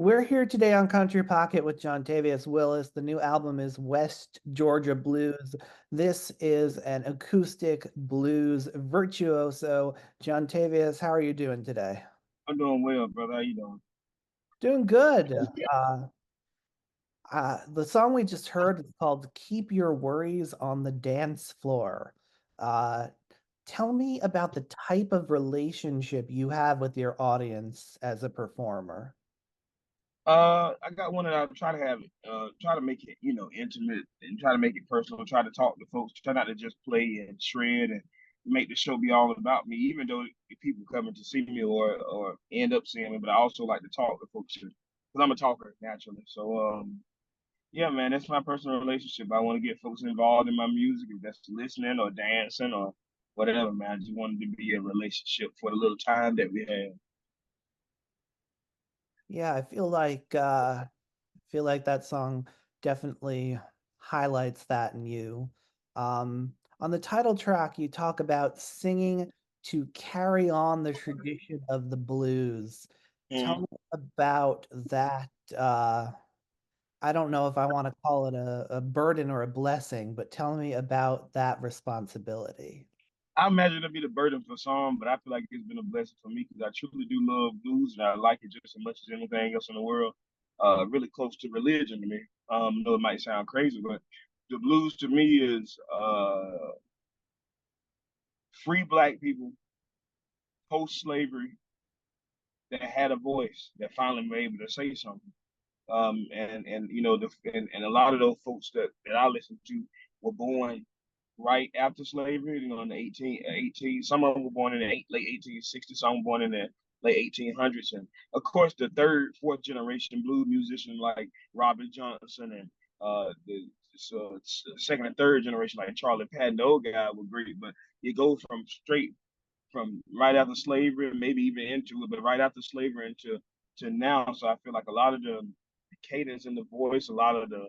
We're here today on Country Pocket with Jontavious Willis. The new album is West Georgia Blues. This is an acoustic blues virtuoso. Jontavious, how are you doing today? I'm doing well, brother. How you doing? Doing good. The song we just heard is called Keep Your Worries on the Dance Floor. Uh, Tell me about the type of relationship you have with your audience as a performer. I got one that I try to have, try to make it, intimate and try to make it personal. Try to talk to folks. Try not to just play and shred and make the show be all about me. Even though if people coming to see me or end up seeing me, but I also like to talk to folks because I'm a talker naturally. So, yeah, man, that's my personal relationship. I want to get folks involved in my music, if that's listening or dancing or whatever, man. I just wanted to be a relationship for the little time that we have. Yeah, I feel like that song definitely highlights that in you. On the title track, you talk about singing to carry on the tradition of the blues. Tell Mhm. me about that. I don't know if I want to call it a burden or a blessing, but tell me about that responsibility. I imagine it'll be the burden for some, but I feel like it's been a blessing for me because I truly do love blues and I like it just as much as anything else in the world. Really close to religion to me. I know it might sound crazy, but the blues to me is free black people post slavery that had a voice that finally were able to say something. And and a lot of those folks that I listen to were born right after slavery, in the 18, some of them were born in the late 1860s, some were born in the late 1800s. And of course, the third, fourth generation blues musicians like Robert Johnson and the second and third generation like Charlie Patton, the old guy were great, but it goes from straight from right after slavery, maybe even into it, but right after slavery into to now. So I feel like a lot of the cadence in the voice, a lot of the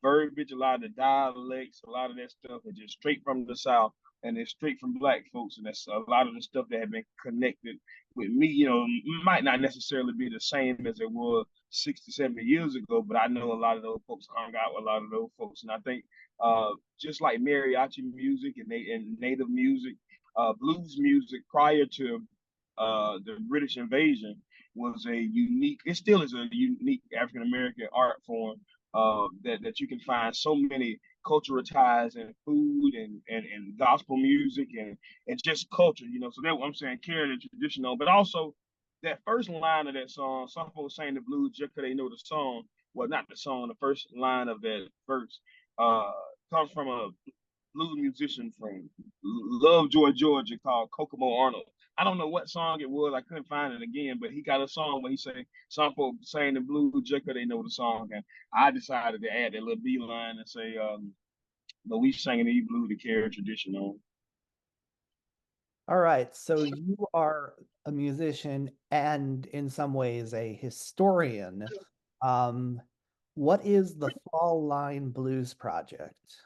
verbiage, a lot of the dialects, a lot of that stuff is just straight from the South and it's straight from black folks. And that's a lot of the stuff that have been connected with me, might not necessarily be the same as it was 60, 70 years ago, but I know a lot of those folks hung out with a lot of those folks. And I think just like mariachi music and native music, blues music prior to the British invasion was a unique. It still is a unique African American art form that you can find so many cultural ties and food and gospel music and just culture. So that's what I'm saying, carry the tradition on, but also that first line of that song. Some folks saying the blues just because they know the song. Well, not the song. The first line of that verse uh, comes from a blues musician from Lovejoy, Georgia, called Kokomo Arnold. I don't know what song it was. I couldn't find it again, but he got a song where he say some folks saying the blues just 'cause they know the song, and I decided to add that little B line and say, "But we singing the blues to carry tradition on." All right, so you are a musician and in some ways a historian. Um, what is the Fall Line Blues Project?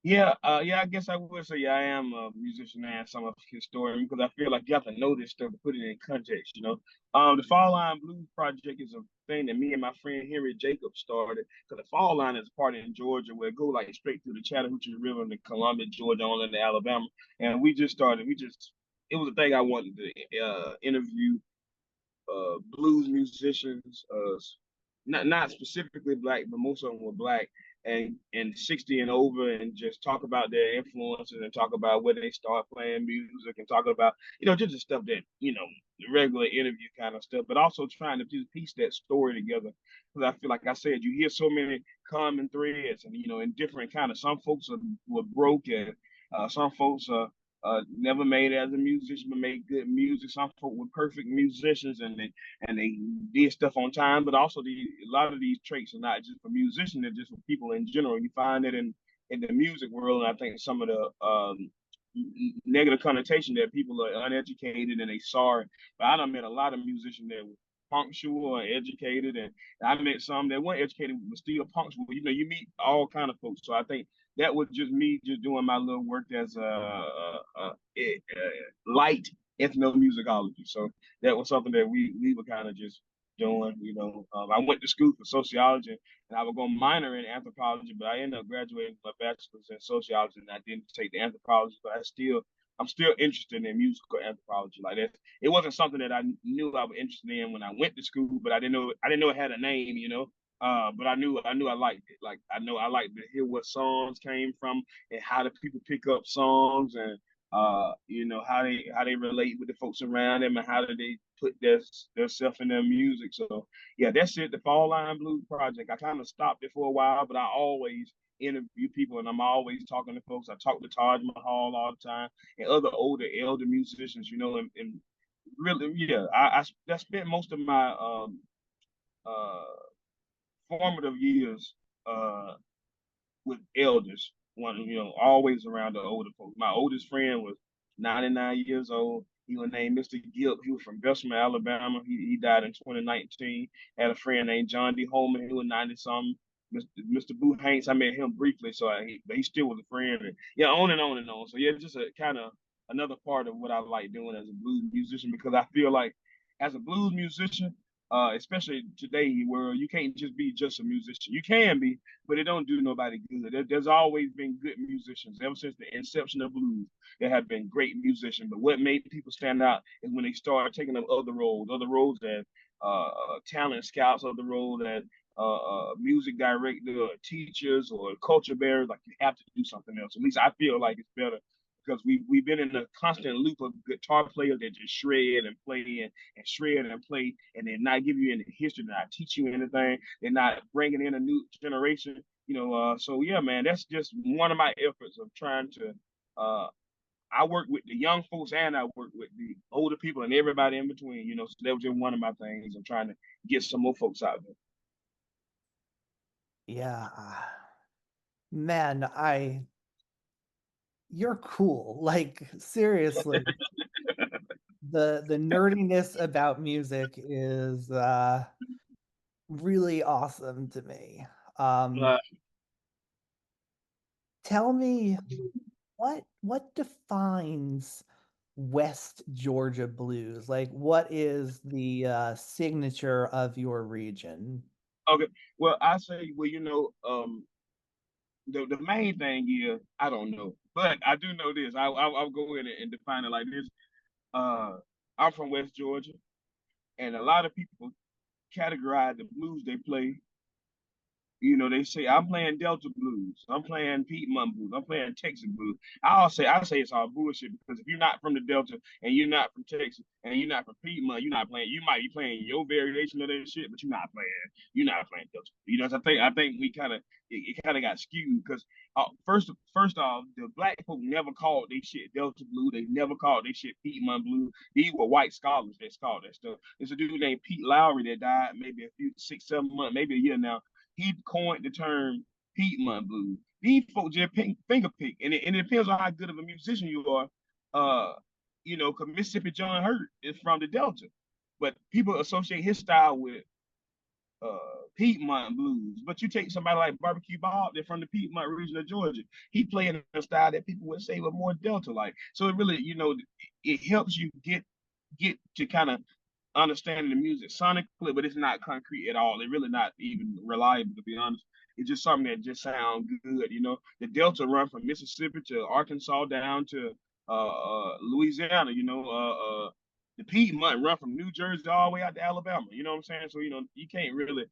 Yeah. I guess I would say I am a musician and some of a historian because I feel like you have to know this stuff to put it in context. The Fall Line Blues Project is a thing that me and my friend Henry Jacobs started because the Fall Line is a part in Georgia where it go like straight through the Chattahoochee River into Columbia, Georgia, on into Alabama, and we just started. It was a thing I wanted to interview blues musicians, not specifically black, but most of them were black and 60 and over, and just talk about their influences and talk about where they start playing music and talk about just the stuff that the regular interview kind of stuff, but also trying to just piece that story together because I feel like I said you hear so many common threads and in different kind of some folks were broken, some folks are never made it as a musician, but made good music. Some folk were perfect musicians, and they did stuff on time. But also, a lot of these traits are not just for musicians; they're just for people in general. You find it in the music world, and I think some of the negative connotation that people are uneducated and they sorry. But I done met a lot of musicians that were punctual and educated, and I met some that weren't educated but still punctual. You meet all kind of folks. So I think that was just me just doing my little work as a light ethnomusicology. So that was something that we were kind of just doing. I went to school for sociology, and I was going to minor in anthropology, but I ended up graduating with my bachelor's in sociology, and I didn't take the anthropology. But I'm still interested in musical anthropology. Like that, it wasn't something that I knew I was interested in when I went to school, but I didn't know it had a name. But I knew I liked it. Like I know I like to hear what songs came from and how the people pick up songs and how they relate with the folks around them and how do they put their self in their music. So yeah, that's it. The Fall Line Blues Project. I kind of stopped it for a while, but I always interview people and I'm always talking to folks. I talk to Taj Mahal all the time and other older elder musicians, and really, yeah, I spent most of my uh formative years with elders, always around the older folks. My oldest friend was 99 years old. He was named Mr. Gibb. He was from Bessemer, Alabama. He died in 2019. Had a friend named John D. Holman. He was 90 something. Mr. Boo Hanks, I met him briefly, but he still was a friend. And yeah, on and on and on. So yeah, just a kind of another part of what I like doing as a blues musician because I feel like as a blues musician, especially today where you can't just be just a musician. You can be, but it don't do nobody good. There's always been good musicians ever since the inception of blues. There have been great musicians, but what made people stand out is when they started taking up other roles as talent scouts, other roles as music director, or teachers, or culture bearers. Like you have to do something else. At least I feel like it's better because we've been in a constant loop of guitar players that just shred and play and shred and play, and they're not giving you any history, they're not teaching you anything, they're not bringing in a new generation. So yeah, man, that's just one of my efforts of trying to. I work with the young folks and I work with the older people and everybody in between. So that was just one of my things. I'm trying to get some more folks out there. Yeah. Man, you're cool. Like seriously, the nerdiness about music is really awesome to me. Um, Uh, Tell me what defines West Georgia blues? Like what is the signature of your region? okay, well, I say, well, the main thing is I don't know, but I do know this. I'll go in and define it like this. Uh, I'm from West Georgia, and a lot of people categorize the blues they play. They say I'm playing Delta blues, I'm playing Piedmont blues, I'm playing Texas blues. I say it's all bullshit because if you're not from the Delta and you're not from Texas and you're not from Piedmont, you're not playing. You might be playing your variation of that shit, but you're not playing Delta. I think we kind of it kind of got skewed because first off, the black folk never called they shit Delta blue. They never called they shit Piedmont blue. These were white scholars that called that stuff. There's a dude named Pete Lowry that died maybe a few 6 7 months, maybe a year now. He coined the term Piedmont blues. These folks just finger pick, and it depends on how good of a musician you are. Because Mississippi John Hurt is from the Delta, but people associate his style with uh, Piedmont blues. But you take somebody like Barbecue Bob, they're from the Piedmont region of Georgia. He playing a style that people would say was more Delta like. So it really, it helps you get to kind of understanding the music sonically, but it's not concrete at all. It's really not even reliable, to be honest. It's just something that just sounds good. The Delta run from Mississippi to Arkansas down to Louisiana. The Piedmont run from New Jersey all the way out to Alabama. You know what I'm saying? So you can't really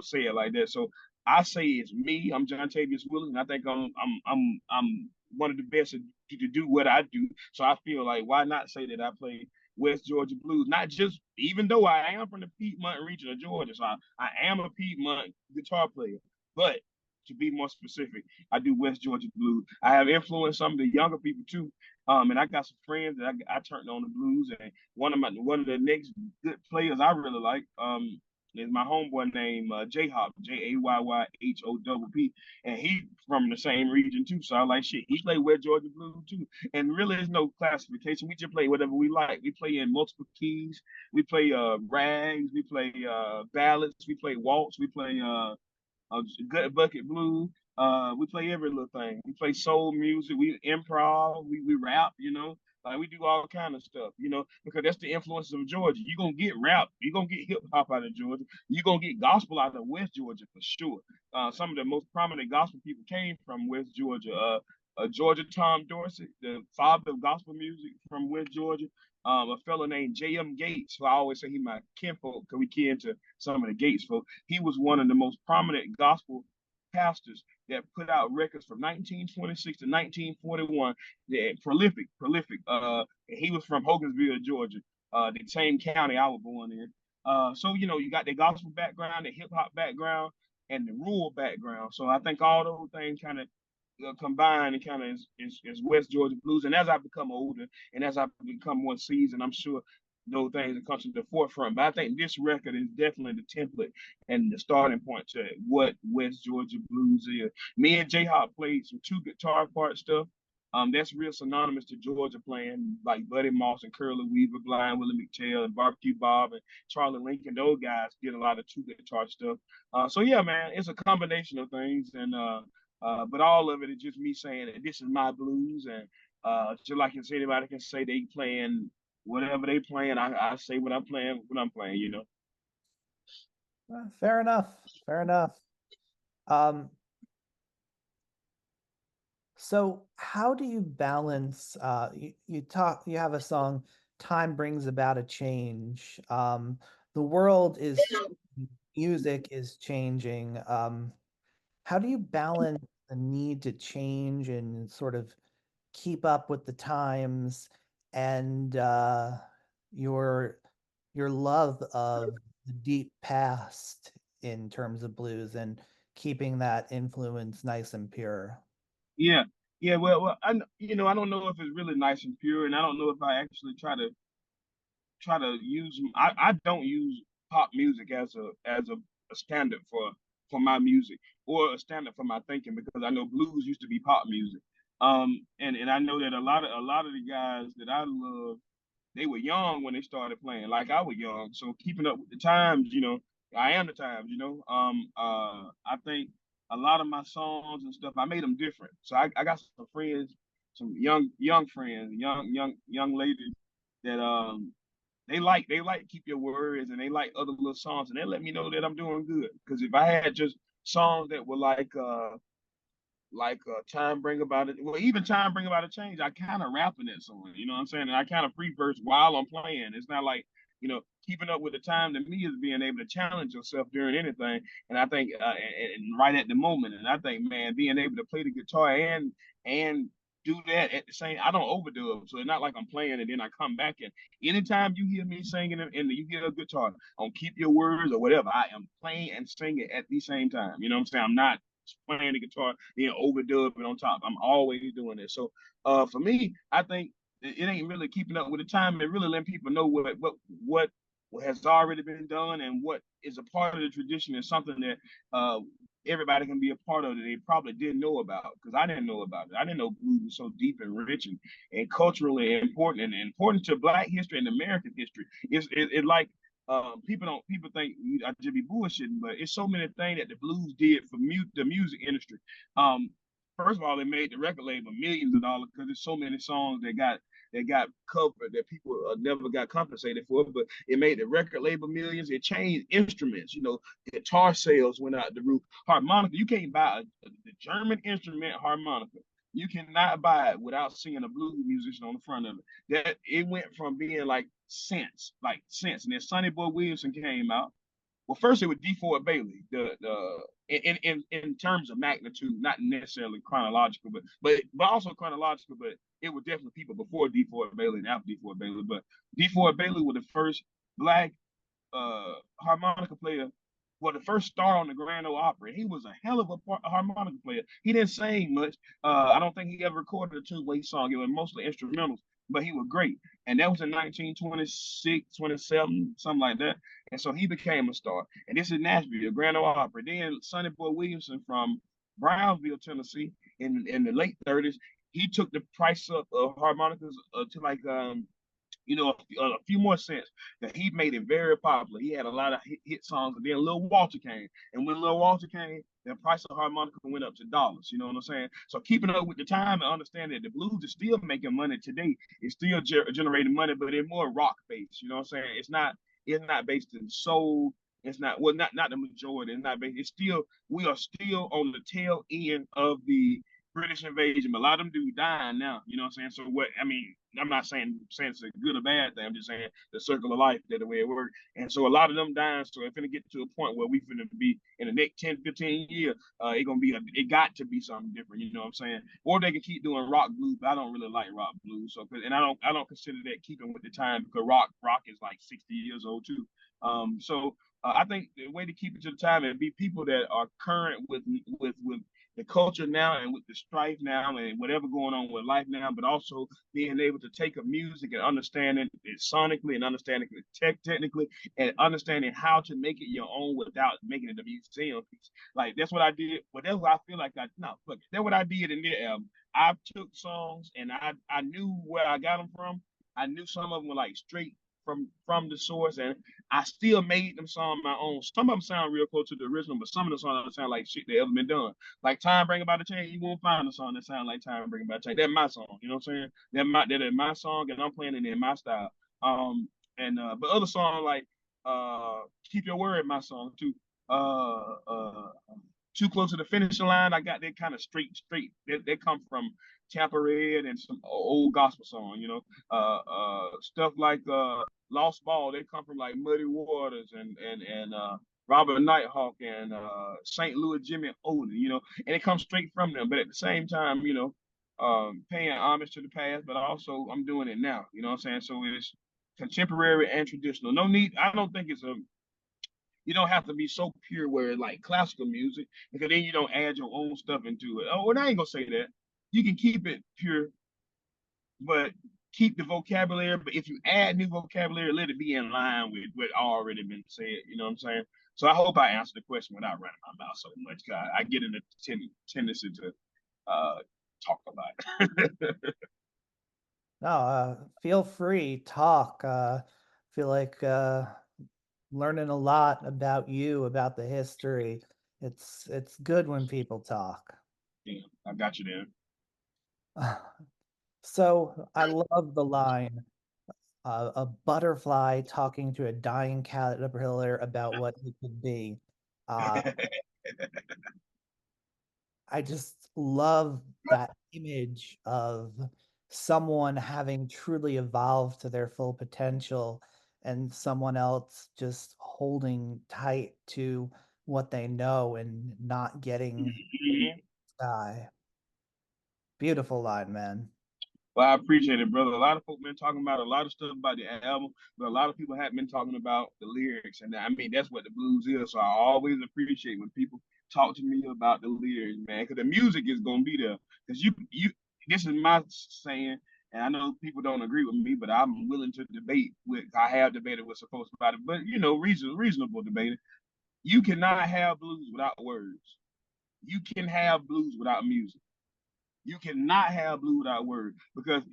say it like that. So I say it's me. I'm Jontavious Willis, and I think I'm one of the best to do what I do. So I feel like why not say that I play West Georgia blues? Not just even though I am from the Piedmont region of Georgia, so I am a Piedmont guitar player, but to be more specific, I do West Georgia blues. I have influenced some of the younger people too. And I got some friends that I turned on the blues, and one of the next good players I really like is my homeboy named J-Hop, Jayyyhopp, and he from the same region too. So I like shit. He play West Georgia blues too, and really there's no classification. We just play whatever we like. We play in multiple keys. We play rags. We play ballads. We play waltz. We play Gut Bucket Blues. We play every little thing. We play soul music. We improv. We rap. Like we do all kind of stuff, because that's the influences of Georgia. You're gonna get rap, you're gonna get hip hop out of Georgia, you're gonna get gospel out of West Georgia for sure. Some of the most prominent gospel people came from West Georgia. Georgia Tom Dorsey, the father of gospel music from West Georgia. A fellow named J.M. Gates, who I always say he my kinfolk because we kin to some of the Gates folk. He was one of the most prominent gospel pastors that put out records from 1926 to 1941. Yeah, prolific, prolific. He was from Hogansville, Georgia, the same county I was born in. So you got the gospel background, the hip hop background, and the rural background. So I think all those things kind of combined and kind of is West Georgia blues. And as I become older and as I become more seasoned, I'm sure those things will come to the forefront. But I think this record is definitely the template and the starting point to what West Georgia blues is. Me and J Hop played some two guitar part stuff. That's real synonymous to Georgia playing like Buddy Moss and Curly Weaver, Blind Willie McTell, and Barbecue Bob and Charlie Lincoln. Those guys did a lot of two guitar stuff. So yeah, man, it's a combination of things, and but all of it is just me saying that this is my blues, and just like anybody can say they playing whatever they playing. I say what I'm playing when I'm playing. Fair enough. Fair enough. Um, so how do you balance you have a song, Time Brings About a Change. The world is music is changing. How do you balance the need to change and sort of keep up with the times and your your love of the deep past in terms of blues and keeping that influence nice and pure? Yeah, yeah. Well, I don't know if it's really nice and pure, and I don't know if I actually try to use. I don't use pop music as a standard for my music or a standard for my thinking because I know blues used to be pop music. And I know that a lot of the guys that I love, they were young when they started playing, like I was young. So keeping up with the times, I am the times. I think a lot of my songs and stuff, I made them different. So I got some friends, some young friends, young ladies that they like keep your words and they like other little songs and they let me know that I'm doing good. Because if I had just songs that were like time bring about it. Well, even time bring about a change. I kind of rapping that song. You know what I'm saying? And I kind of free verse while I'm playing. It's not like keeping up with the time to me is being able to challenge yourself during anything. And I think and right at the moment. And I think man, being able to play the guitar and do that at the same. I don't overdub, so it's not like I'm playing and then I come back and anytime you hear me singing and you hear a guitar on keep your words or whatever, I am playing and singing at the same time. You know what I'm saying? I'm not playing the guitar, then overdubbing on top. I'm always doing this. So for me, I think it ain't really keeping up with the time. It really letting people know what has already been done and what is a part of the tradition and something that everybody can be a part of that they probably didn't know about because I didn't know about it. I didn't know blues was so deep and rich and culturally important and important to Black history and American history. It's like people think I just be bullshitting, but it's so many things that the blues did for the music industry. Um, First of all, it made the record label millions of dollars because there's so many songs that got covered that people never got compensated for. But it made the record label millions. It changed instruments. Guitar sales went out the roof. Harmonica, you can't buy the German instrument harmonica. You cannot buy it without seeing a blues musician on the front of it. That it went from being like cents, and then Sonny Boy Williamson came out. Well, first it was DeFord Bailey, the in terms of magnitude, not necessarily chronological, but also chronological, but it was definitely people before DeFord Bailey and after DeFord Bailey. But DeFord Bailey was the first Black harmonica player, well, the first star on the Grand Ole Opry. He was a hell of a harmonica player. He didn't sing much. I don't think he ever recorded a two-way song. It was mostly instrumentals, but he was great. And that was in 1926, 27, something like that. And so he became a star. And this is Nashville, Grand Ole Opry. Then Sonny Boy Williamson from Brownsville, Tennessee, in the late 30s, he took the price up of harmonicas to like a few more cents, that he made it very popular. He had a lot of hit songs, and then Lil Walter came. And when Lil Walter came, the price of harmonica went up to dollars. You know what I'm saying? So keeping up with the time and understanding that the blues is still making money today. It's still generating money, but it's more rock based. You know what I'm saying? It's not based in soul. It's not, well, not the majority. It's not based. It's still, we are still on the tail end of the British invasion. But a lot of them dudes dying now. You know what I'm saying? So what I mean, I'm not saying it's a good or bad thing. I'm just saying the circle of life, that the way it works. And so a lot of them dying. So it's gonna get to a point where we finna be in the next 10, 15 years. It got to be something different. You know what I'm saying? Or they can keep doing rock blues. But I don't really like rock blues. So, and I don't consider that keeping with the time, because rock is like 60 years old too. I think the way to keep it to the time and be people that are current with the culture now, and with the strife now, and whatever going on with life now, but also being able to take a music and understanding it sonically, and understanding it technically, and understanding how to make it your own without making it a museum piece. Like that's what I did. But that's what I feel like. No, fuck it. That's what I did in their album. I took songs, and I knew where I got them from. I knew some of them were like straight from the source, and I still made them songs my own. Some of them sound real close to the original, but some of the songs sound like shit that ever been done. Like Time Bring About a Change, you won't find a song that sound like Time Bring About a Change. That's my song, you know what I'm saying? That is my song, and I'm playing it in my style. And but other songs like Keep Your Word, my song too. Uh, uh, Too Close to the Finishing Line. I got that kind of straight. They come from Tampa Red and some old gospel song, stuff like Lost Ball. They come from like Muddy Waters and Robert Nighthawk and St. Louis Jimmy Odin, and it comes straight from them. But at the same time, paying homage to the past, but also I'm doing it now. You know what I'm saying? So it's contemporary and traditional. No need. I don't think it's a you don't have to be so pure where it's like classical music, because then you don't add your own stuff into it. Oh, and I ain't gonna say that. You can keep it pure, but keep the vocabulary. But if you add new vocabulary, let it be in line with what already been said. You know what I'm saying? So I hope I answered the question without running my mouth so much. God, I get in a tendency to uh, talk about it. No, feel free, talk. Feel like learning a lot about you, about the history. It's good when people talk. Yeah, I got you there. So I love the line, a butterfly talking to a dying caterpillar about what it could be. Uh, I just love that image of someone having truly evolved to their full potential, and someone else just holding tight to what they know and not getting sky. Beautiful line, man. Well, I appreciate it, brother. A lot of folks been talking about a lot of stuff about the album, but a lot of people haven't been talking about the lyrics. And I mean, that's what the blues is. So I always appreciate when people talk to me about the lyrics, man, because the music is gonna be there. Because this is my saying, and I know people don't agree with me, but I'm willing to debate with. I have debated with supposed about it, but reasonable debating. You cannot have blues without words. You can have blues without music. You cannot have blues without words, because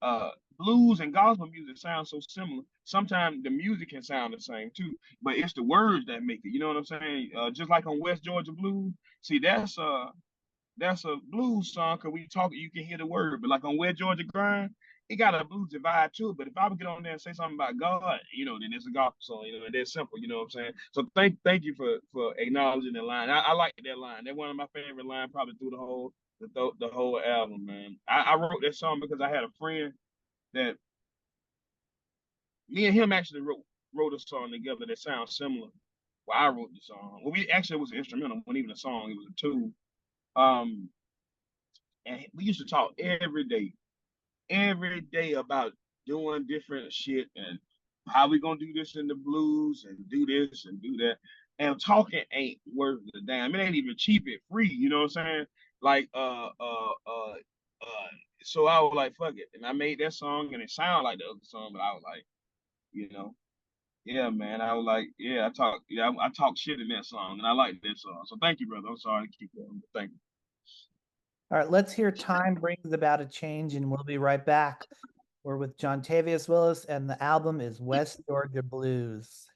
uh, blues and gospel music sound so similar. Sometimes the music can sound the same too, but it's the words that make it. You know what I'm saying? Just like on West Georgia Blues. See, that's a blues song because we talk. You can hear the word, but like on West Georgia Grind, it got a blues vibe too. But if I would get on there and say something about God, then it's a gospel song. And that's simple. You know what I'm saying? So thank you for acknowledging that line. I like that line. That's one of my favorite lines probably through the whole album, man. I wrote that song because I had a friend that me and him actually wrote a song together that sounds similar. Well, I wrote the song. Well, we actually it was an instrumental, it wasn't even a song, it was a tune. Um, and we used to talk every day about doing different shit and how we gonna do this in the blues and do this and do that. And talking ain't worth the damn. It ain't even cheap, it free. You know what I'm saying? Like uh. So I was like, fuck it, and I made that song, and it sounded like the other song, but I was like, you know, yeah, man. I was like, yeah, I talk shit in that song, and I like that song. So thank you, brother. I'm sorry to keep going, but thank you. All right, let's hear Time Brings About a Change, and we'll be right back. We're with Jontavious Willis, and the album is West Georgia Blues.